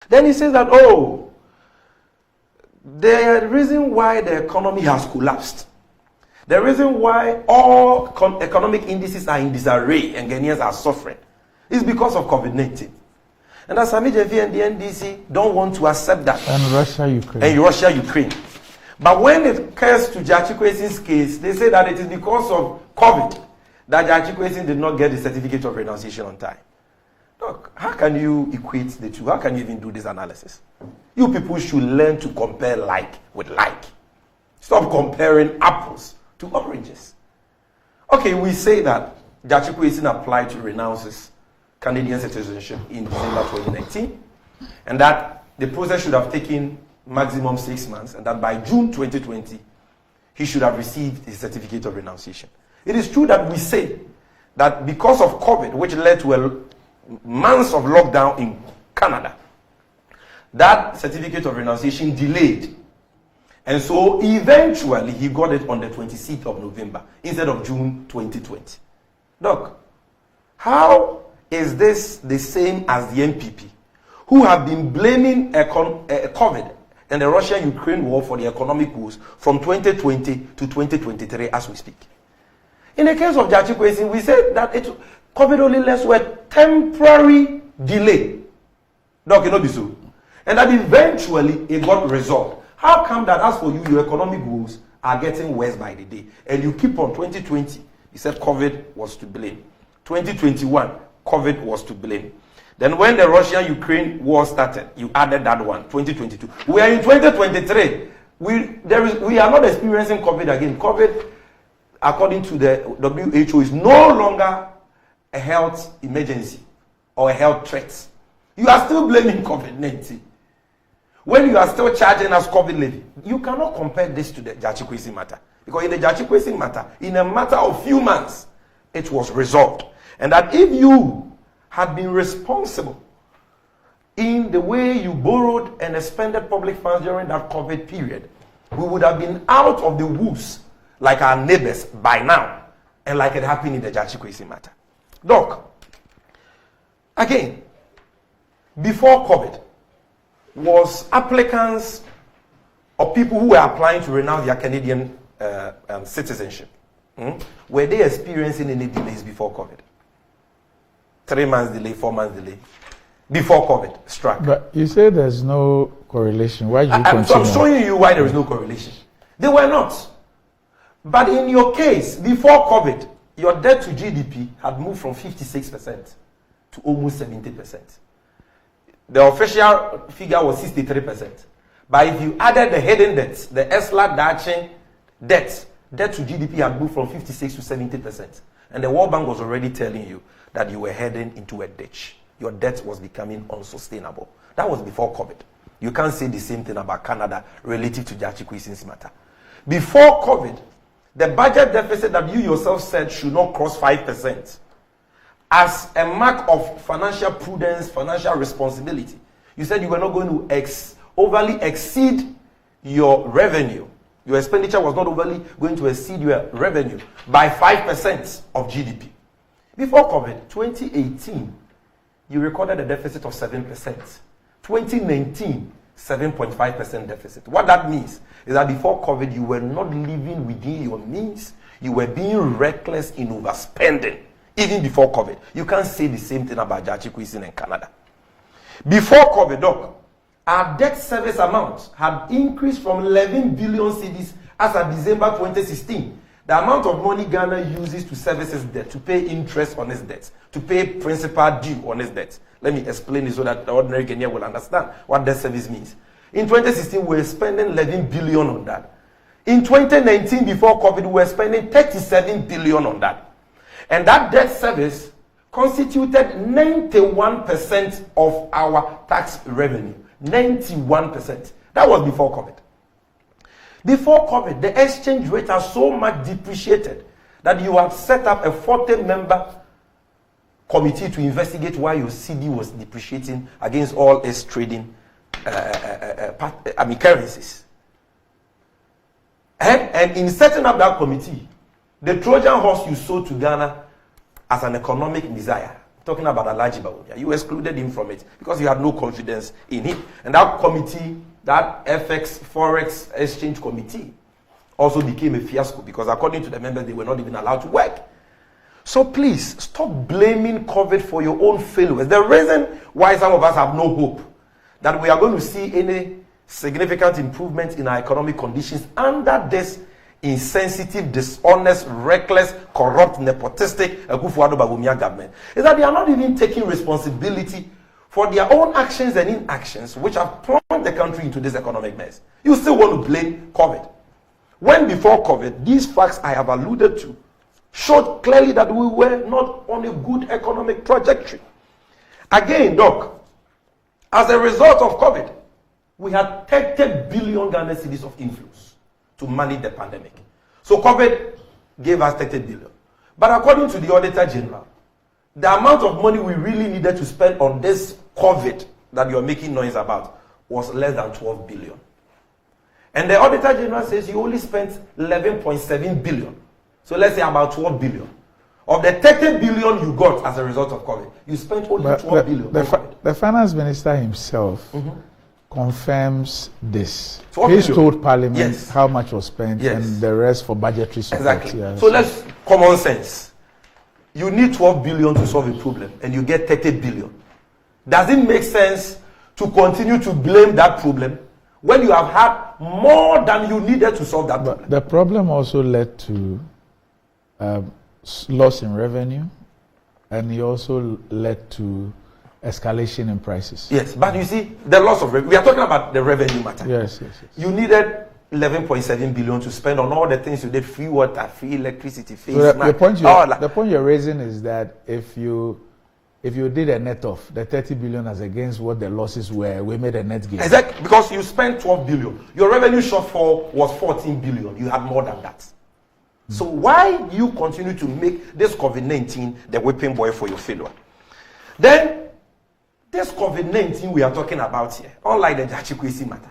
Then he says that, oh, the reason why the economy has collapsed, the reason why all economic indices are in disarray and Ghanaians are suffering is because of COVID-19. And that Sammy Gyamfi and the NDC don't want to accept that. And Russia-Ukraine. But when it comes to Gyamfi Kwesin's case, they say that it is because of COVID that Gyamfi Kwesin did not get the certificate of renunciation on time. Look, how can you equate the two? How can you even do this analysis? You people should learn to compare like with like. Stop comparing apples to oranges. Okay, we say that Gyamfi Kwesin applied to renounce his Canadian citizenship in December 2019, and that the process should have taken maximum 6 months, and that by June 2020, he should have received his certificate of renunciation. It is true that we say that because of COVID, which led to months of lockdown in Canada, that certificate of renunciation delayed. And so eventually he got it on the 26th of November instead of June 2020. Look, how is this the same as the NPP, who have been blaming COVID and the Russia-Ukraine war for the economic woes from 2020 to 2023 as we speak? In the case of Gyamfi Kwesin, we said that COVID only led to a temporary delay. Doc, it not be so. And that eventually it got resolved. How come that as for you, your economic woes are getting worse by the day? And you keep on 2020, you said COVID was to blame. 2021, COVID was to blame. Then when the Russia-Ukraine war started, you added that one, 2022. We are in 2023. We are not experiencing COVID again. COVID, according to the WHO, is no longer a health emergency or a health threat. You are still blaming COVID-19. When you are still charging us COVID levy, you cannot compare this to the Gyamfi Kwesin matter. Because in the Gyamfi Kwesin matter, in a matter of few months, it was resolved. And that if you had been responsible in the way you borrowed and expended public funds during that COVID period, we would have been out of the woods like our neighbors by now, and like it happened in the Gyamfi Kwesin matter. Doc, again, before COVID, was applicants or people who were applying to renounce their Canadian citizenship, were they experiencing any delays before COVID? 3 months delay, 4 months delay, before COVID struck. But you say there's no correlation. Why do you continue? I'm showing you why there is no correlation. They were not. But in your case, before COVID, your debt to GDP had moved from 56% to almost 70%. The official figure was 63%. But if you added the hidden debts, the ESLA Dachin debt to GDP had moved from 56 to 70%. And the World Bank was already telling you that you were heading into a ditch. Your debt was becoming unsustainable. That was before COVID. You can't say the same thing about Canada relative to Gyamfi Kwesin's matter. Before COVID, the budget deficit that you yourself said should not cross 5%. As a mark of financial prudence, financial responsibility. You said you were not going to overly exceed your revenue. Your expenditure was not overly going to exceed your revenue by 5% of GDP. Before COVID, 2018, you recorded a deficit of 7%. 2019, 7.5% deficit. What that means is that before COVID, you were not living within your means. You were being reckless in overspending. Even before COVID. You can't say the same thing about Gyamfi Kwesin in Canada. Before COVID, Doc, our debt service amount had increased from 11 billion cedis as of December 2016. The amount of money Ghana uses to service its debt, to pay interest on its debts, to pay principal due on its debts. Let me explain it so that the ordinary Ghanaian will understand what debt service means. In 2016, we were spending 11 billion on that. In 2019, before COVID, we were spending 37 billion on that. And that debt service constituted 91% of our tax revenue. 91%. That was before COVID. Before COVID, the exchange rate has so much depreciated that you have set up a 40-member committee to investigate why your CD was depreciating against all its trading currencies. And in setting up that committee, the Trojan horse you sold to Ghana as an economic desire, talking about Alhaji Bawumia. You excluded him from it because you had no confidence in him. And that committee, that FX, Forex Exchange Committee, also became a fiasco because according to the members, they were not even allowed to work. So please, stop blaming COVID for your own failures. The reason why some of us have no hope that we are going to see any significant improvement in our economic conditions under this insensitive, dishonest, reckless, corrupt, nepotistic Akufo-Addo Bawumia government is that they are not even taking responsibility for their own actions and inactions which have plunged the country into this economic mess. You still want to blame COVID. When before COVID, these facts I have alluded to showed clearly that we were not on a good economic trajectory. Again, Doc, as a result of COVID, we had 30 billion Ghana cedis of inflows to manage the pandemic. So COVID gave us 30 billion. But according to the Auditor General, the amount of money we really needed to spend on this COVID that you're making noise about was less than 12 billion. And the Auditor General says you only spent 11.7 billion. So let's say about 12 billion. Of the 30 billion you got as a result of COVID, you spent only 12 billion. The finance minister himself confirms this. He's told Parliament how much was spent and the rest for budgetary support. Exactly. So let's common sense. You need 12 billion to solve a problem and you get 30 billion. Does it make sense to continue to blame that problem when you have had more than you needed to solve that problem? The problem also led to loss in revenue, and it also led to escalation in prices. Yes, but you see, the loss of revenue, we are talking about the revenue matter. Yes. You needed 11.7 billion to spend on all the things you did: free water, free electricity, free the point you're raising is that if you did a net off the 30 billion as against what the losses were, we made a net gain. Exactly, because you spent 12 billion. Your revenue shortfall was 14 billion. You had more than that. So why you continue to make this COVID-19 the whipping boy for your failure? Then, this COVID-19 we are talking about here, unlike the Jachikwesi matter,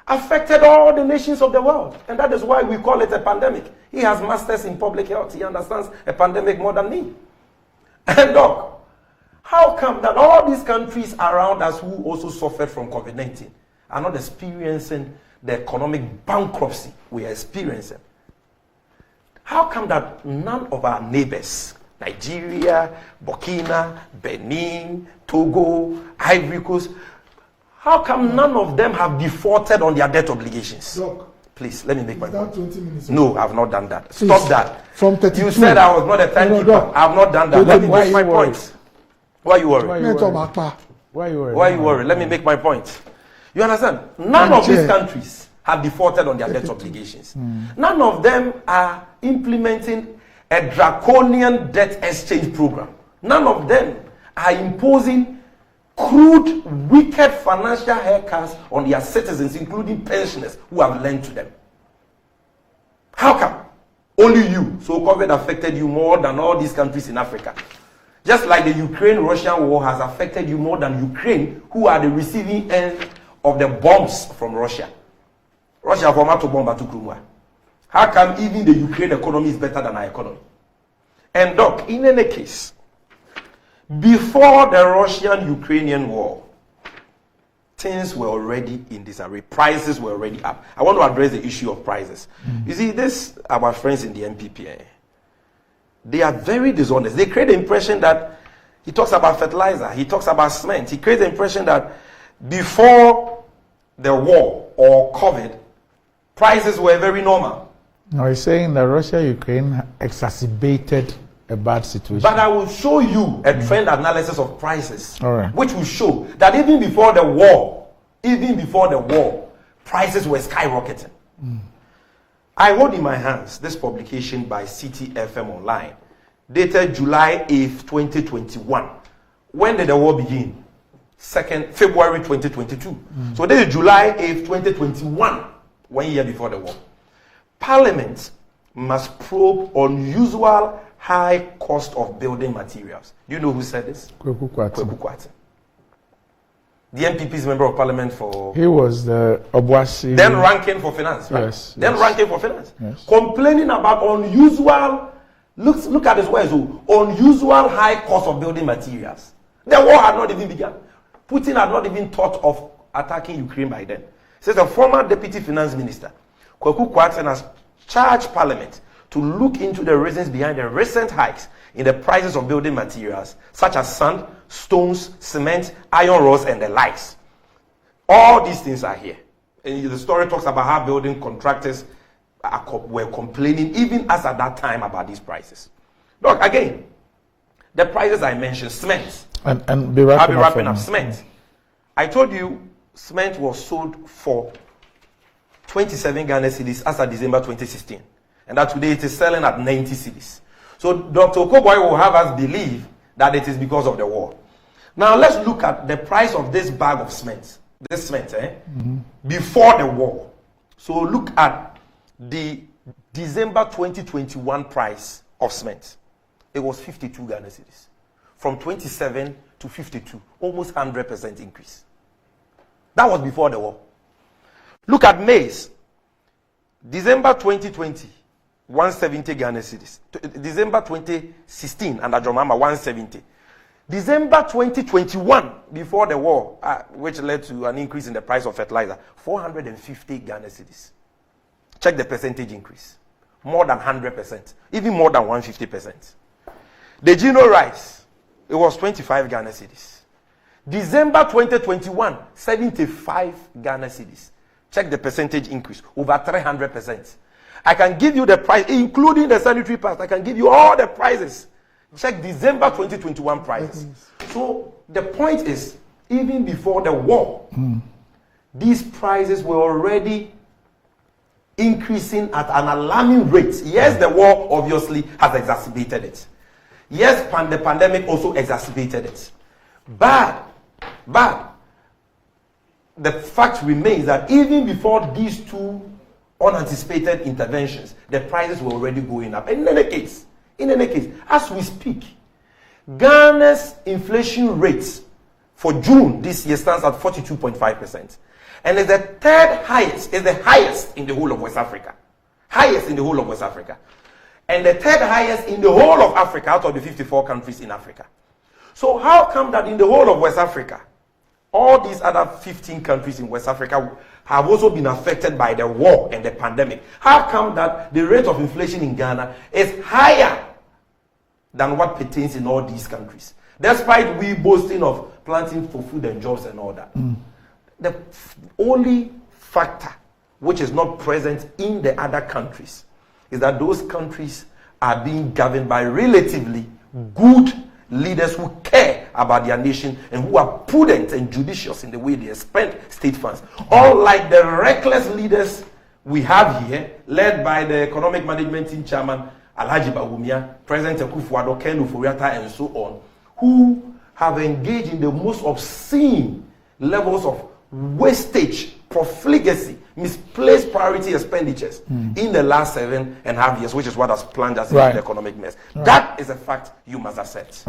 affected all the nations of the world. And that is why we call it a pandemic. He has masters in public health. He understands a pandemic more than me. And Doc, how come that all these countries around us who also suffered from COVID-19 are not experiencing the economic bankruptcy we are experiencing? How come that none of our neighbors, Nigeria, Burkina, Benin, Togo, Ivory Coast, how come none of them have defaulted on their debt obligations? Doc, please, let me make my point. 20 minutes. No, I've not done that. Please, stop that. From 32. You said I was not a timekeeper. I've not done that. Let me make my point. Why are you worried? Why are you worried? Why are you worried? Let me make my point. You understand? None of these countries have defaulted on their debt obligations. None of them are implementing a draconian debt exchange program. None of them are imposing crude, wicked financial haircuts on their citizens, including pensioners who have lent to them. How come? Only you. So COVID affected you more than all these countries in Africa. Just like the Ukraine-Russian war has affected you more than Ukraine, who are the receiving end of the bombs from Russia. Russia format to bomb to Krumwa. How come even the Ukraine economy is better than our economy? And Doc, in any case, before the Russian-Ukrainian war, things were already in disarray. Prices were already up. I want to address the issue of prices. You see, this, our friends in the MPP, they are very dishonest. They create the impression that he talks about fertilizer, he talks about cement. He creates the impression that before the war or COVID, prices were very normal. No, he's saying that Russia-Ukraine exacerbated a bad situation. But I will show you a trend analysis of prices, right, which will show that even before the war, prices were skyrocketing. I hold in my hands this publication by CTFM Online, dated July 8th, 2021. When did the war begin? February 2022. So this is July 8th, 2021, 1 year before the war. Parliament must probe unusual high cost of building materials. Do you know who said this? Kweku Kwati. The MPP's member of parliament for... He was the Obuasi... Then ranking for finance, right? Yes. Ranking for finance. Yes. Complaining about unusual Look at this word. So, unusual high cost of building materials. The war had not even begun. Putin had not even thought of attacking Ukraine by then. Says the former deputy finance minister, Kwaku Kwarteng, has charged Parliament to look into the reasons behind the recent hikes in the prices of building materials, such as sand, stones, cement, iron rods, and the likes. All these things are here. And the story talks about how building contractors were complaining, even as at that time, about these prices. Look, again, the prices I mentioned, cement. And I'll be wrapping up. Cement. I told you cement was sold for 27 Ghana cedis as of December 2016. And that today it is selling at 90 cedis. So Dr. Okoboy will have us believe that it is because of the war. Now let's look at the price of this bag of cement. This cement, before the war. So look at the December 2021 price of cement. It was 52 Ghana cedis. From 27 to 52, almost 100% increase. That was before the war. Look at maize. December 2020, 170 Ghana cedis. December 2016, under Jomama, 170. December 2021, before the war, which led to an increase in the price of fertilizer, 450 Ghana cedis. Check the percentage increase. More than 100%, even more than 150%. The Gino rice, it was 25 Ghana cedis. December 2021, 75 Ghana cedis. Check the percentage increase, over 300%. I can give you the price, including the sanitary pads. I can give you all the prices. Check December 2021 prices. So the point is, even before the war, these prices were already increasing at an alarming rate. Yes, the war obviously has exacerbated it. Yes, the pandemic also exacerbated it. But the fact remains that even before these two unanticipated interventions, the prices were already going up. In any case, as we speak, Ghana's inflation rates for June this year stands at 42.5%. And is the third highest, is the highest in the whole of West Africa. Highest in the whole of West Africa. And the third highest in the whole of Africa out of the 54 countries in Africa. So how come that in the whole of West Africa, all these other 15 countries in West Africa have also been affected by the war and the pandemic? How come that the rate of inflation in Ghana is higher than what pertains in all these countries? Despite we boasting of planting for food and jobs and all that. The only factor which is not present in the other countries is that those countries are being governed by relatively good leaders who care about their nation and who are prudent and judicious in the way they spend state funds. Unlike the reckless leaders we have here, led by the economic management team chairman Alhaji Bawumia, President Akufo-Addo, Ken Ofori-Atta, and so on, who have engaged in the most obscene levels of wastage, profligacy, misplaced priority expenditures in the last 7.5 years, which is what has plunged us into the economic mess. That is a fact you must accept.